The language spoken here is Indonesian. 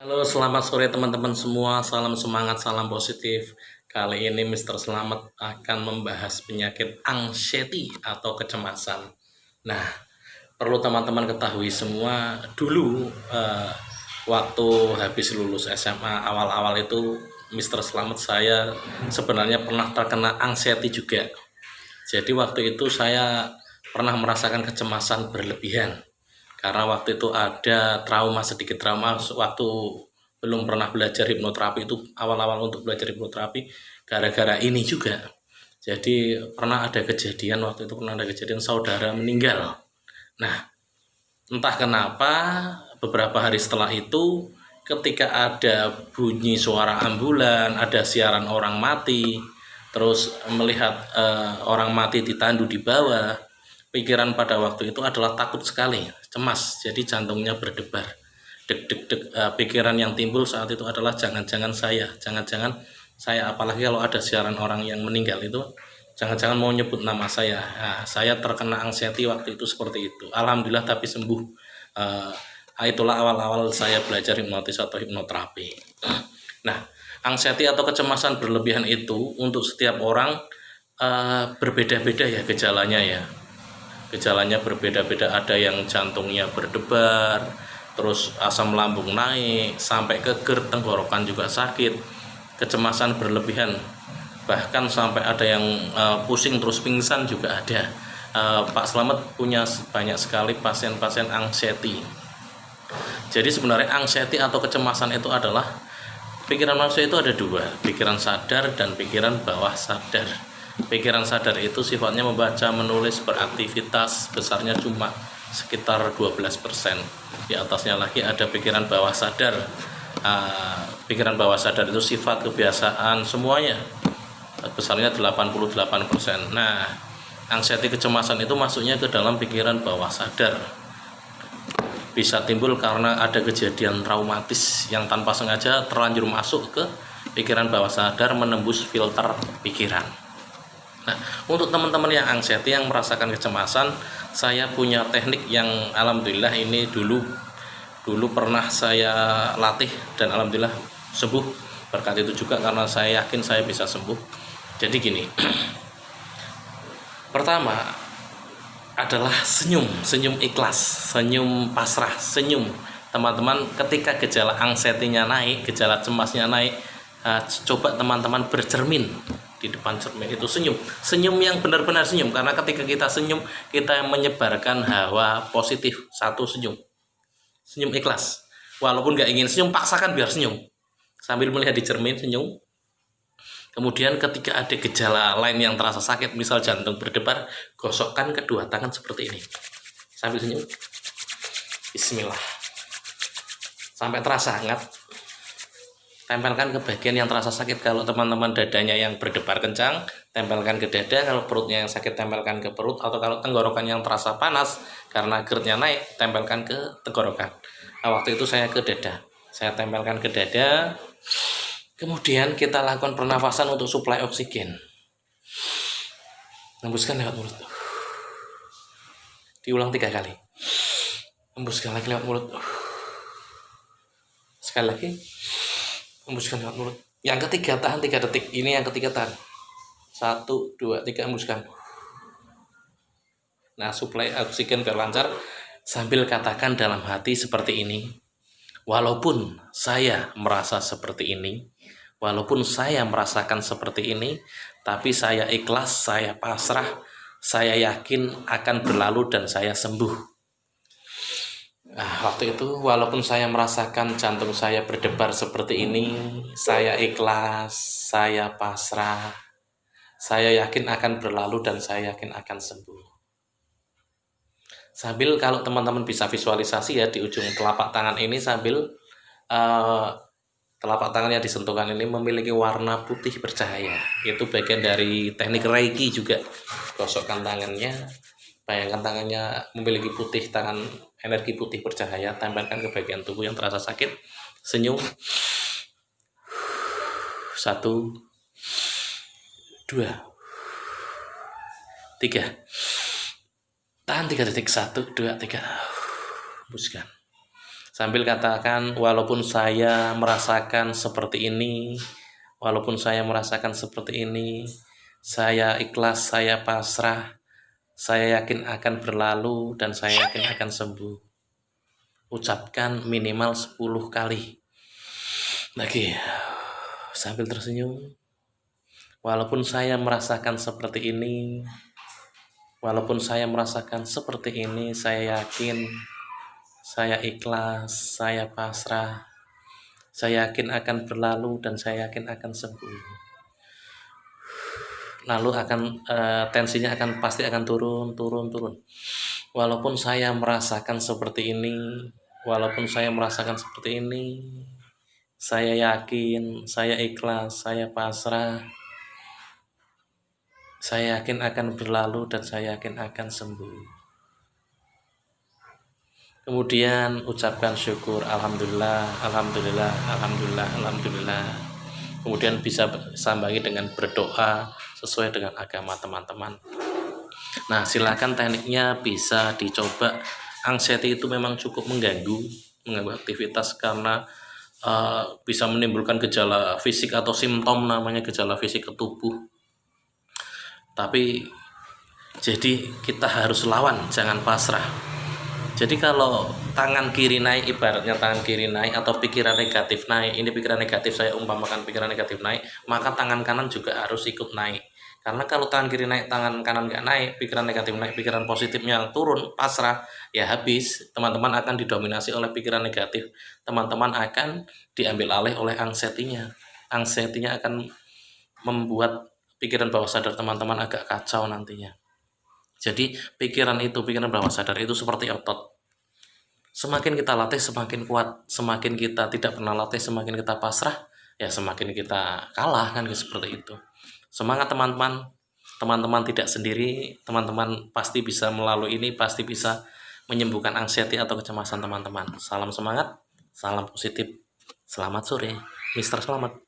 Halo, selamat sore teman-teman semua. Salam semangat, salam positif. Kali ini Mister Selamat akan membahas penyakit anxiety atau kecemasan. Nah, perlu teman-teman ketahui semua, dulu waktu habis lulus SMA awal-awal itu Mister Selamat saya sebenarnya pernah terkena anxiety juga. Jadi waktu itu saya pernah merasakan kecemasan berlebihan karena waktu itu ada sedikit trauma waktu belum pernah belajar hipnoterapi. Itu awal-awal untuk belajar hipnoterapi gara-gara ini juga. Jadi pernah ada kejadian saudara meninggal. Nah, entah kenapa beberapa hari setelah itu, ketika ada bunyi suara ambulan, ada siaran orang mati, terus melihat orang mati ditandu di bawah, pikiran pada waktu itu adalah takut sekali, cemas, jadi jantungnya berdebar, deg deg deg. Pikiran yang timbul saat itu adalah jangan-jangan saya, apalagi kalau ada siaran orang yang meninggal itu, jangan-jangan mau nyebut nama saya. Nah, saya terkena anxiety waktu itu seperti itu. Alhamdulillah tapi sembuh. Itulah awal-awal saya belajar hipnotis atau hipnoterapi. Nah, anxiety atau kecemasan berlebihan itu untuk setiap orang berbeda-beda ya gejalanya ya. Gejalanya berbeda-beda, ada yang jantungnya berdebar, terus asam lambung naik, sampai ke GERD, tenggorokan juga sakit, kecemasan berlebihan, bahkan sampai ada yang pusing terus pingsan juga ada. Pak Slamet punya banyak sekali pasien-pasien anxiety. Jadi sebenarnya anxiety atau kecemasan itu adalah, pikiran manusia itu ada dua, pikiran sadar dan pikiran bawah sadar. Pikiran sadar itu sifatnya membaca, menulis, beraktivitas, besarnya cuma sekitar 12%. Di atasnya lagi ada pikiran bawah sadar. Pikiran bawah sadar itu sifat, kebiasaan, semuanya besarnya 88%. Nah, anxiety kecemasan itu masuknya ke dalam pikiran bawah sadar. Bisa timbul karena ada kejadian traumatis yang tanpa sengaja terlanjur masuk ke pikiran bawah sadar, menembus filter pikiran. Nah, untuk teman-teman yang anxiety, yang merasakan kecemasan, saya punya teknik yang alhamdulillah ini dulu pernah saya latih dan alhamdulillah sembuh. Berkat itu juga karena saya yakin saya bisa sembuh. Jadi gini, pertama adalah senyum ikhlas, senyum pasrah, senyum. Teman-teman ketika gejala anxiety-nya naik, gejala cemasnya naik, coba teman-teman bercermin di depan cermin itu, senyum yang benar-benar senyum, karena ketika kita senyum kita menyebarkan hawa positif. Satu, senyum ikhlas, walaupun nggak ingin senyum, paksakan biar senyum sambil melihat di cermin, senyum. Kemudian ketika ada gejala lain yang terasa sakit, misal jantung berdebar, gosokkan kedua tangan seperti ini sambil senyum, bismillah, sampai terasa hangat. Tempelkan ke bagian yang terasa sakit. Kalau teman-teman dadanya yang berdebar kencang, tempelkan ke dada. Kalau perutnya yang sakit, tempelkan ke perut. Atau kalau tenggorokan yang terasa panas karena GERD-nya naik, tempelkan ke tenggorokan. Nah, waktu itu saya ke dada, saya tempelkan ke dada. Kemudian kita lakukan pernafasan untuk suplai oksigen. Hembuskan lewat mulut, diulang 3 kali. Hembuskan lagi lewat mulut, sekali lagi, hembuskan lewat mulut. Yang ketiga tahan 3 detik. Ini yang ketiga tahan. 1, 2, 3, hembuskan. Nah, suplai oksigen biar lancar, sambil katakan dalam hati seperti ini, walaupun saya merasa seperti ini, walaupun saya merasakan seperti ini, tapi saya ikhlas, saya pasrah, saya yakin akan berlalu dan saya sembuh. Nah, waktu itu walaupun saya merasakan jantung saya berdebar seperti ini, saya ikhlas, saya pasrah, saya yakin akan berlalu dan saya yakin akan sembuh. Sambil, kalau teman-teman bisa visualisasi ya, di ujung telapak tangan ini, sambil telapak tangan yang disentuhkan ini memiliki warna putih bercahaya. Itu bagian dari teknik Reiki juga. Gosokkan tangannya, bayangkan tangannya memiliki putih, tangan energi putih bercahaya, tempelkan ke bagian tubuh yang terasa sakit. Senyum. 1, 2, 3. Tahan 3 detik. 1, 2, 3. Hembuskan. Sambil katakan, walaupun saya merasakan seperti ini, walaupun saya merasakan seperti ini, saya ikhlas, saya pasrah, saya yakin akan berlalu, dan saya yakin akan sembuh. Ucapkan minimal 10 kali. Lagi, sambil tersenyum. Walaupun saya merasakan seperti ini, walaupun saya merasakan seperti ini, saya yakin, saya ikhlas, saya pasrah, saya yakin akan berlalu, dan saya yakin akan sembuh. Lalu tensinya pasti akan turun. Walaupun saya merasakan seperti ini, walaupun saya merasakan seperti ini, saya yakin, saya ikhlas, saya pasrah, saya yakin akan berlalu, dan saya yakin akan sembuh. Kemudian ucapkan syukur, alhamdulillah, alhamdulillah, alhamdulillah, alhamdulillah. Kemudian bisa sambangi dengan berdoa sesuai dengan agama teman-teman. Nah, silakan tekniknya bisa dicoba. Anxiety itu memang cukup mengganggu aktivitas karena bisa menimbulkan gejala fisik atau simptom, namanya gejala fisik ke tubuh. Tapi jadi kita harus lawan, jangan pasrah. Jadi kalau tangan kiri naik, ibaratnya tangan kiri naik atau pikiran negatif naik, ini pikiran negatif, saya umpamakan pikiran negatif naik, maka tangan kanan juga harus ikut naik. Karena kalau tangan kiri naik, tangan kanan nggak naik, pikiran negatif naik, pikiran positifnya turun, pasrah, ya habis. Teman-teman akan didominasi oleh pikiran negatif. Teman-teman akan diambil alih oleh anxiety-nya. Anxiety-nya akan membuat pikiran bawah sadar teman-teman agak kacau nantinya. Jadi pikiran bawah sadar itu seperti otot. Semakin kita latih semakin kuat, semakin kita tidak pernah latih semakin kita pasrah, ya semakin kita kalah, kan seperti itu. Semangat teman-teman, teman-teman tidak sendiri, teman-teman pasti bisa melalui ini, pasti bisa menyembuhkan anxiety atau kecemasan teman-teman. Salam semangat, salam positif, selamat sore, Mister Selamat.